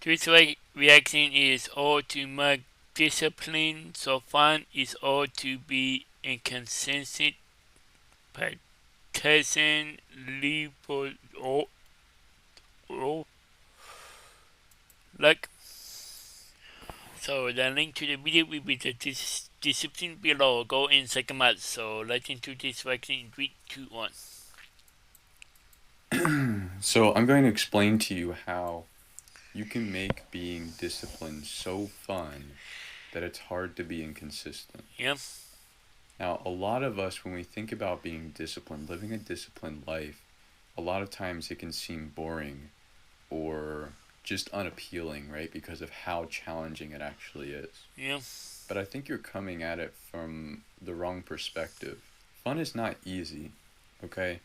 This reaction is all too much discipline, so fun is all to be inconsistent, partisan, liberal, oh, like. So the link to the video will be the description below. Go in second month. So let's into this reaction in 3, 2, 1. So I'm going to explain to you how you can make being disciplined so fun that it's hard to be inconsistent. Yeah, Now, a lot of us, when we think about being disciplined, living a disciplined life, a lot of times it can seem boring or just unappealing, right? Because of how challenging it actually is. yeah, But I think you're coming at it from the wrong perspective. Fun is not easy, okay?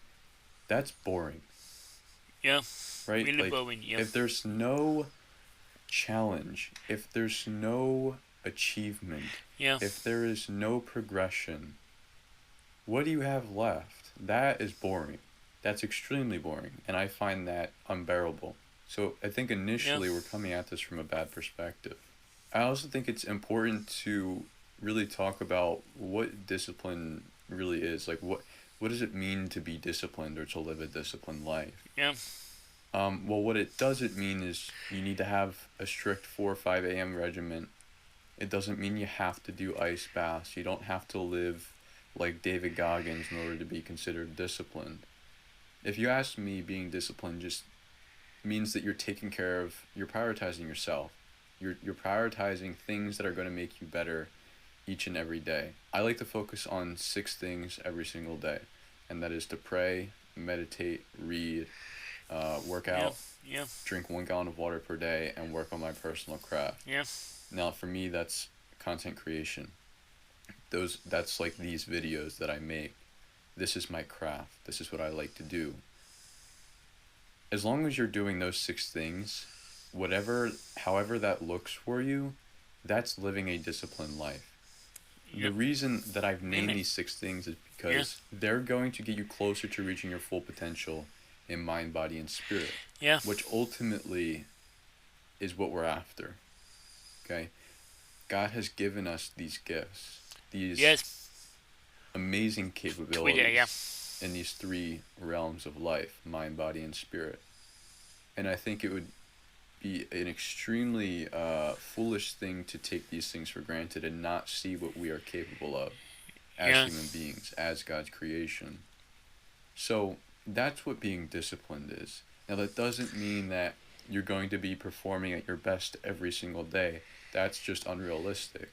That's boring, yeah. right? Really Like, boring. Yeah, if there's no challenge, if there's no achievement, yeah, if there is no progression, what do you have left? That is boring. That's extremely boring, and I find that unbearable. So I think yeah, initially we're coming at this from a bad perspective. I also think it's important to really talk about what discipline really is. Like what does it mean to be disciplined or to live a disciplined life? yeah, Well, what it doesn't mean is you need to have a strict 4 or 5 a.m. regimen. It doesn't mean you have to do ice baths. You don't have to live like David Goggins in order to be considered disciplined. If you ask me, being disciplined just means that you're taking care of, you're prioritizing yourself. You're prioritizing things that are going to make you better each and every day. I like to focus on 6 things every single day, and that is to pray, meditate, read, work yeah, out, yeah, drink 1 gallon of water per day, and work on my personal craft. yeah, Now, for me, that's content creation. That's like these videos that I make. This is my craft. This is what I like to do. As long as you're doing those 6 things, however that looks for you, that's living a disciplined life. The yeah. reason that I've named Really? these 6 things is Yeah, because they're going to get you closer to reaching your full potential in mind, body, and spirit, yeah, which ultimately is what we're after. Okay? God has given us these gifts, these yes. amazing Twitter. Yeah, capabilities in these 3 realms of life: mind, body, and spirit. And I think it would be an extremely foolish thing to take these things for granted and not see what we are capable of as yeah, human beings, as God's creation. So that's what being disciplined is. Now, that doesn't mean that you're going to be performing at your best every single day. That's just unrealistic.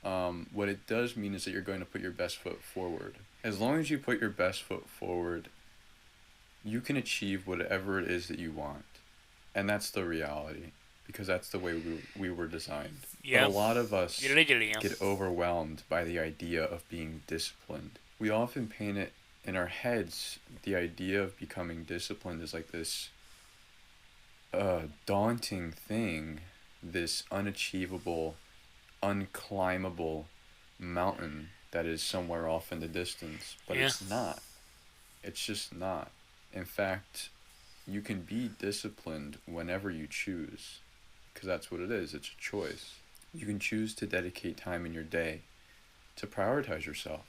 What it does mean is that you're going to put your best foot forward. As long as you put your best foot forward, you can achieve whatever it is that you want. And that's the reality, because that's the way we were designed. But a yeah. lot of us Literally. Yeah, get overwhelmed by the idea of being disciplined. We often paint it in our heads, the idea of becoming disciplined is like this daunting thing, this unachievable, unclimbable mountain that is somewhere off in the distance. But yeah, it's not. It's just not. In fact, you can be disciplined whenever you choose, because that's what it is. It's a choice. You can choose to dedicate time in your day to prioritize yourself,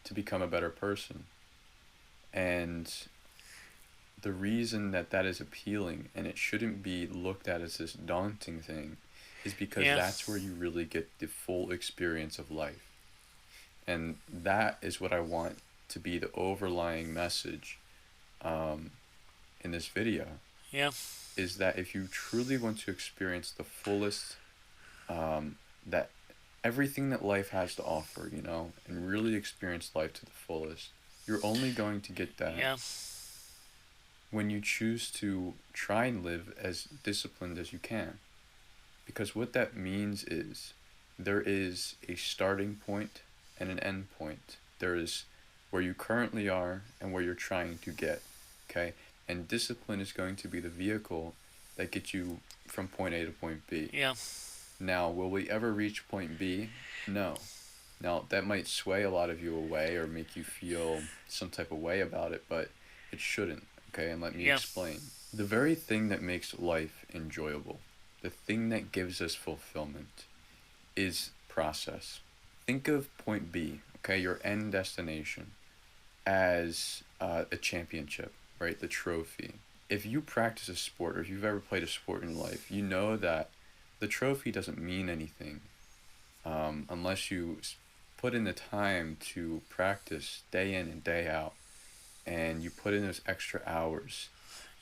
to become a better person. And the reason that that is appealing and it shouldn't be looked at as this daunting thing is because yeah, that's where you really get the full experience of life. And that is what I want to be the overlying message um, in this video, yeah, is that if you truly want to experience the fullest, that everything that life has to offer, and really experience life to the fullest, you're only going to get that yeah, when you choose to try and live as disciplined as you can. Because what that means is there is a starting point and an end point. There is where you currently are and where you're trying to get. Okay? And discipline is going to be the vehicle that gets you from point A to point B. yeah, Now, will we ever reach point B? No. Now, that might sway a lot of you away or make you feel some type of way about it, but it shouldn't. Okay? And let me yeah, explain. The very thing that makes life enjoyable, the thing that gives us fulfillment is process. Think of point B, okay, your end destination, as a championship, right? The trophy. If you practice a sport or if you've ever played a sport in life, you know that the trophy doesn't mean anything unless you put in the time to practice day in and day out, and you put in those extra hours,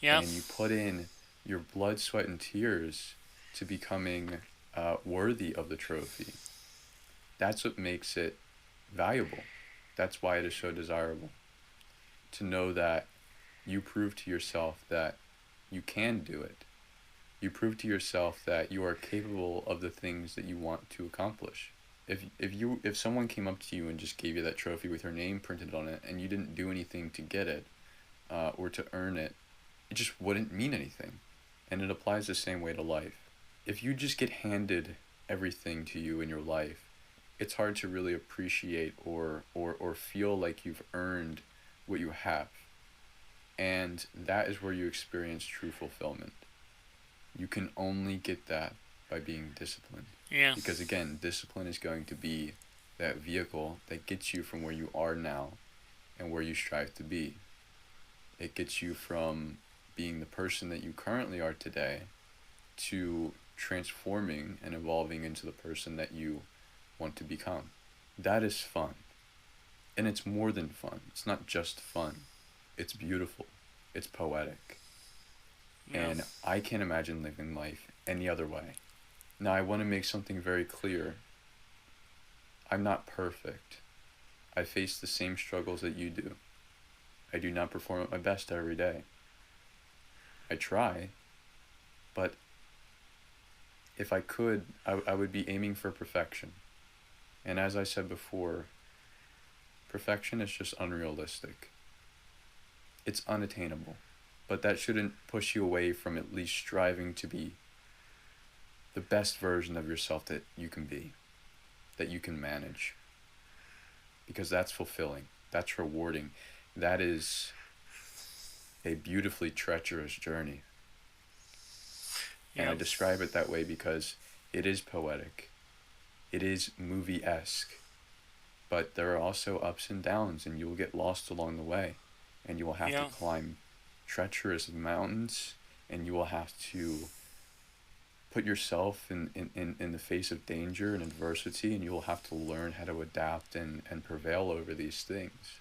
Yeah, and you put in your blood, sweat, and tears to becoming worthy of the trophy. That's what makes it valuable. That's why it is so desirable to know that you prove to yourself that you can do it. You prove to yourself that you are capable of the things that you want to accomplish. If someone came up to you and just gave you that trophy with your name printed on it and you didn't do anything to get it or to earn it, it just wouldn't mean anything. And it applies the same way to life. If you just get handed everything to you in your life, it's hard to really appreciate or feel like you've earned what you have. And that is where you experience true fulfillment. You can only get that by being disciplined. yeah, Because again, discipline is going to be that vehicle that gets you from where you are now and where you strive to be. It gets you from being the person that you currently are today to transforming and evolving into the person that you want to become. That is fun. And it's more than fun. It's not just fun. It's beautiful. It's poetic. yeah, And I can't imagine living life any other way. Now, I want to make something very clear. I'm not perfect. I face the same struggles that you do. I do not perform at my best every day. I try, but if I could, I would be aiming for perfection. And as I said before, perfection is just unrealistic. It's unattainable. But that shouldn't push you away from at least striving to be the best version of yourself that you can be, that you can manage. Because that's fulfilling, that's rewarding, that is a beautifully treacherous journey. And yeah, I describe it that way because it is poetic, it is movie esque, but there are also ups and downs, and you will get lost along the way, and you will have to yeah, climb treacherous mountains, and you will have to put yourself in the face of danger and adversity, and you will have to learn how to adapt and prevail over these things.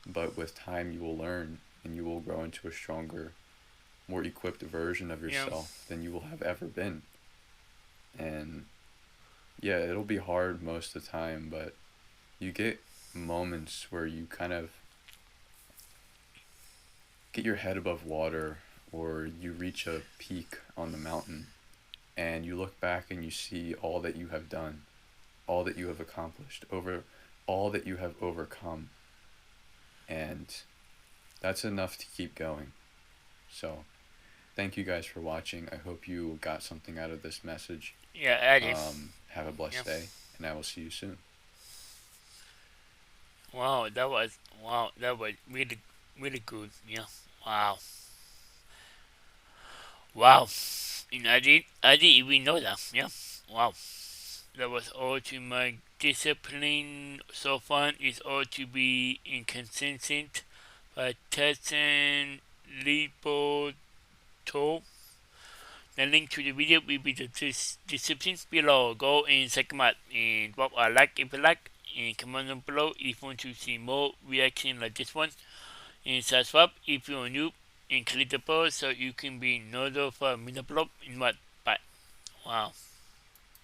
But with time, you will learn and you will grow into a stronger, more equipped version of yeah, yourself than you will have ever been. And yeah, it'll be hard most of the time, but you get moments where you kind of get your head above water or you reach a peak on the mountain and you look back and you see all that you have done, all that you have accomplished, over all that you have overcome. And that's enough to keep going. So, thank you guys for watching. I hope you got something out of this message. yeah, I did. Have a Yeah. blessed day, and I will see you soon. Wow, that was really really good. Yeah. Wow. Wow. And I didn't even know that. Yeah. Wow. That was all to my discipline so far is all to be inconsistent by testing Lipo tool. The link to the video will be the description below. Go and check them out and drop a like if you like and comment down below if you want to see more reaction like this one. And subscribe if you're new and click the bell so you can be notified when I upload in what. Bye. Wow.